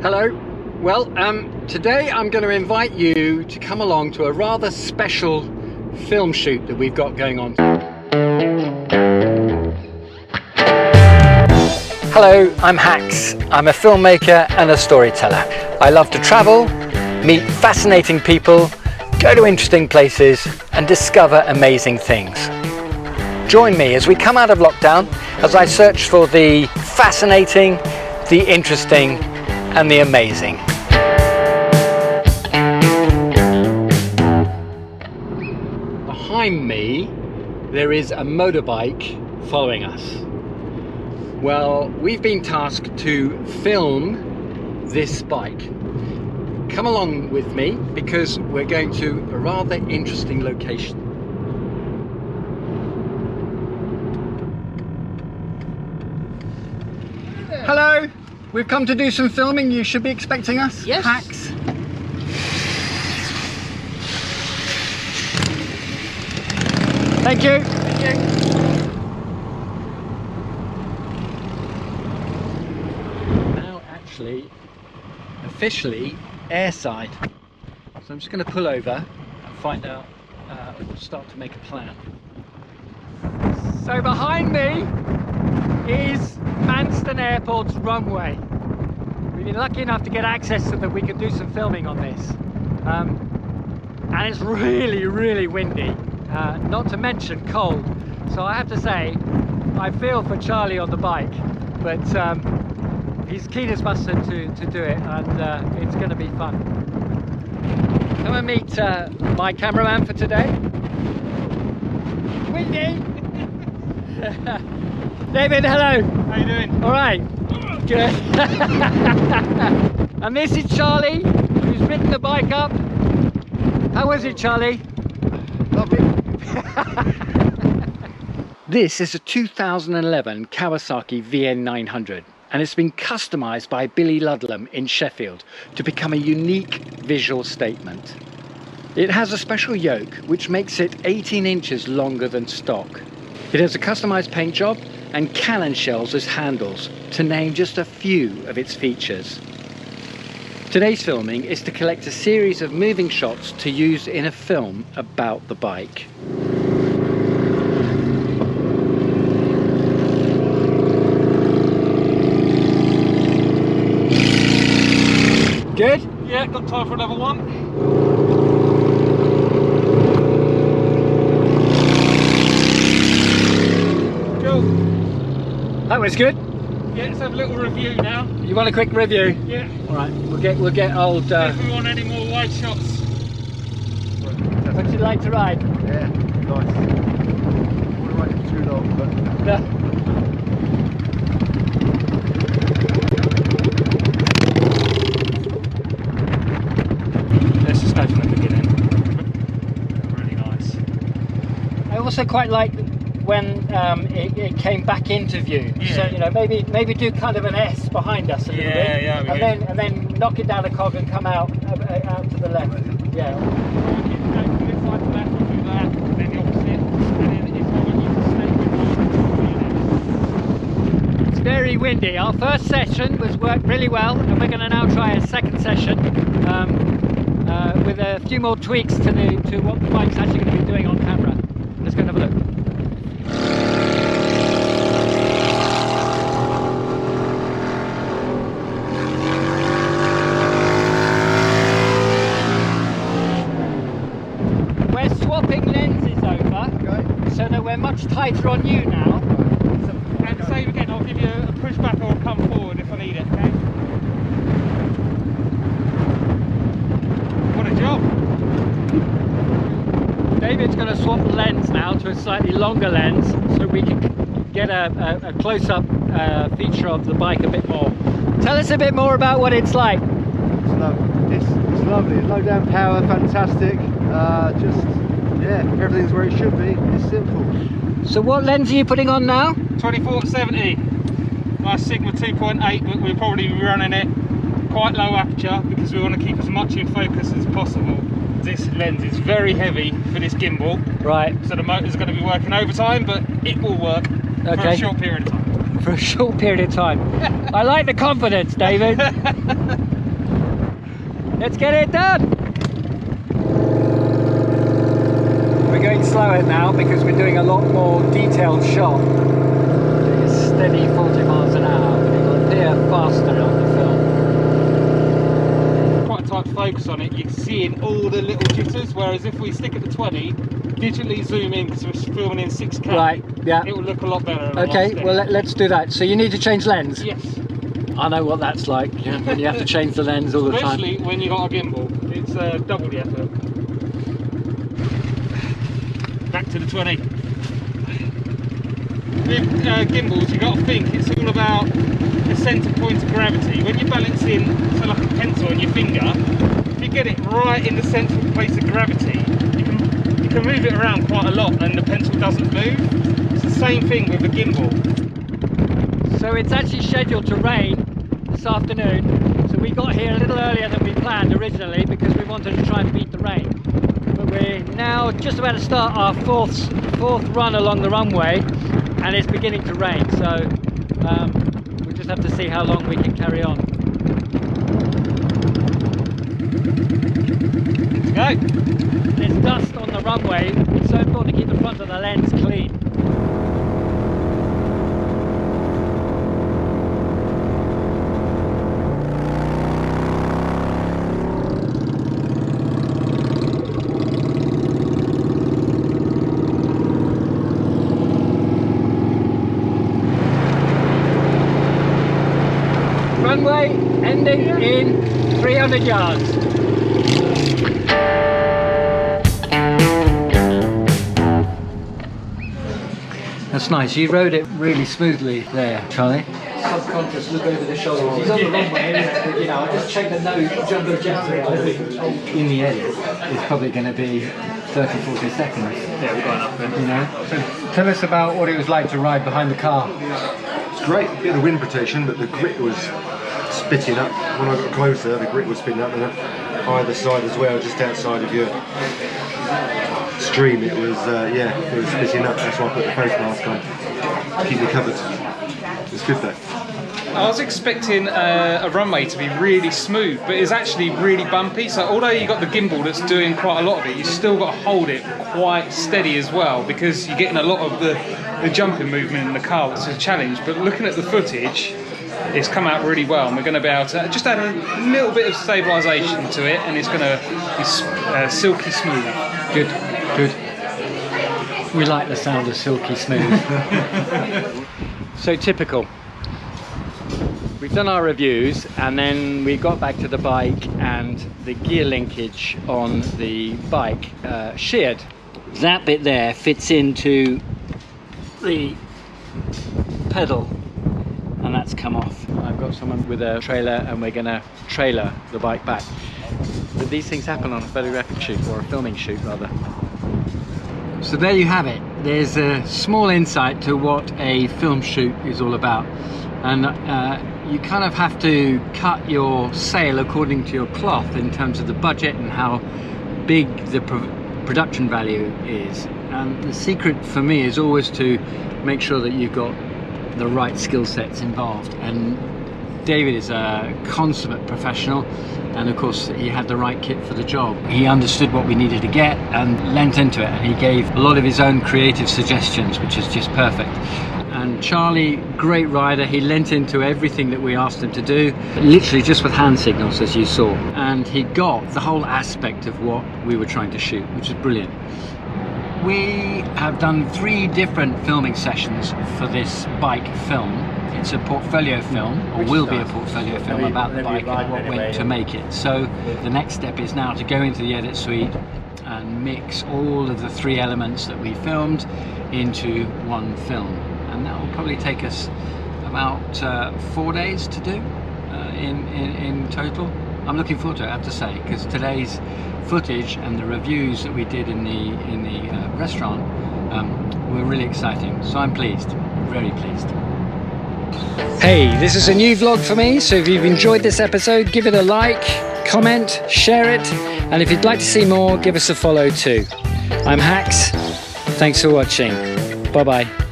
Hello. Well, today I'm going to invite you to come along to a rather special film shoot that we've got going on. Hello, I'm Hax. I'm a filmmaker and a storyteller. I love to travel, meet fascinating people, go to interesting places and discover amazing things. Join me as we come out of lockdown as I search for the fascinating, the interesting and the amazing. Behind me there is a motorbike following us. Well, we've been tasked to film this bike. Come along with me because we're going to a rather interesting location. Hello, we've come to do some filming. You should be expecting us. Yes. Hax. Thank you. Thank you. Now actually, officially airside. So I'm just going to pull over and find out, start to make a plan. So behind me is Manston Airport's runway. We've been lucky enough to get access so that we can do some filming on this. And it's really windy, not to mention cold. So I have to say, I feel for Charlie on the bike, but he's keen as mustard to do it, and it's going to be fun. Come and meet my cameraman for today. Windy! David, hello. How you doing? All right. Good. And this is Charlie, who's ridden the bike up. How was it, Charlie? Lovely. This is a 2011 Kawasaki VN900, and it's been customised by Billy Ludlam in Sheffield to become a unique visual statement. It has a special yoke which makes it 18 inches longer than stock. It has a customised paint job and cannon shells as handles, to name just a few of its features. Today's filming is to collect a series of moving shots to use in a film about the bike. Good? Yeah, got time for another one. That was good. Yeah, let's have a little review now. You want a quick review? Yeah. All right, we'll get old. If we want any more wide shots. What'd you like to ride? Yeah, nice. I wouldn't ride it for too long, but No. Let's just go from the beginning. Really nice. I also quite like when it came back into view. Yeah. So you know, maybe do kind of an S behind us a little bit, Yeah, and then knock it down a cog and come out to the left. Yeah. It's very windy. Our first session worked really well, and we're going to now try a second session with a few more tweaks to what the bike's actually going to be doing on camera. Let's go and have a look. We're swapping lenses over, okay. so that we're much tighter on you now. And same again, I'll give you a push back or come forward if I need it, okay? What a job! David's going to swap the lens now to a slightly longer lens so we can get a close-up feature of the bike a bit more. Tell us a bit more about what it's like. It's lovely. It's lovely. Low down power, fantastic. Yeah, everything's where it should be. It's simple. So what lens are you putting on now? 24-70. Nice Sigma 2.8, but we'll probably be running it quite low aperture because we want to keep as much in focus as possible. This lens is very heavy for this gimbal. Right. So the motor's going to be working overtime, but it will work for a short period of time. for a short period of time. I like the confidence, David. Let's get it done. We're going slower now because we're doing a lot more detailed shot. It's steady 40 miles an hour, but it'll appear faster on the film. Quite a tight focus on it, you're seeing all the little jitters, whereas if we stick at the 20, digitally zoom in because we're filming in 6K. Right, yeah. It will look a lot better. Okay, well let's do that. So you need to change lens? Yes. I know what that's like, when you have to change the lens all the time. Especially when you got a gimbal, it's double the effort. Back to the 20. With gimbals, you got to think it's all about the centre point of gravity. When you're balancing, so like a pencil on your finger, if you get it right in the central place of gravity, you can move it around quite a lot, and the pencil doesn't move. It's the same thing with the gimbal. So it's actually scheduled to rain this afternoon, so we got here a little earlier than we planned originally because we wanted to try and beat the rain. But we're now just about to start our fourth run along the runway, and it's beginning to rain, so we just have to see how long we can carry on. Let's go! There's dust on the runway, it's so important to keep the front of the lens clean. Runway ending in 300 yards. That's nice. You rode it really smoothly there, Charlie. Subconscious look over the shoulder. He's on the runway, you know, I just checked the nose, jumbo jet. In the edit, it's probably going to be 30-40 seconds. Yeah, we're going up there. You know? So tell us about what it was like to ride behind the car. It's great, a bit of wind protection, but the grit was spitting up. When I got closer, the grit was spitting up, and either side as well, just outside of your stream, it was it was spitting up. That's why I put the face mask on, keep me covered. It's good though. I was expecting a runway to be really smooth, but it's actually really bumpy. So although you got the gimbal that's doing quite a lot of it, you still got to hold it quite steady as well, because you're getting a lot of the jumping movement in the car, which is a challenge. But looking at the footage, it's come out really well, and we're going to be able to just add a little bit of stabilisation to it, and it's going to be silky smooth. Good, good. We like the sound of silky smooth. So typical. We've done our reviews, and then we got back to the bike, and the gear linkage on the bike sheared. That bit there fits into the pedal, and that's come off. I've got someone with a trailer, and we're going to trailer the bike back. But these things happen on a photographic shoot, or a filming shoot rather. So there you have it. There's a small insight to what a film shoot is all about. And you kind of have to cut your sail according to your cloth in terms of the budget and how big the production value is. And the secret for me is always to make sure that you've got the right skill sets involved. And David is a consummate professional, and of course he had the right kit for the job. He understood what we needed to get and lent into it, and he gave a lot of his own creative suggestions, which is just perfect. And Charlie, great rider, he lent into everything that we asked him to do, literally just with hand signals, as you saw. And he got the whole aspect of what we were trying to shoot, which is brilliant. We have done 3 different filming sessions for this bike film. It's a portfolio film, or will be a portfolio film about the bike and what went to make it. So the next step is now to go into the edit suite and mix all of the 3 elements that we filmed into one film. And that will probably take us about 4 days to do in total. I'm looking forward to it, I have to say, because today's footage and the reviews that we did in the restaurant were really exciting. So I'm pleased, very pleased. Hey, this is a new vlog for me, so if you've enjoyed this episode, give it a like, comment, share it, and if you'd like to see more, give us a follow too. I'm Hax, thanks for watching, bye bye.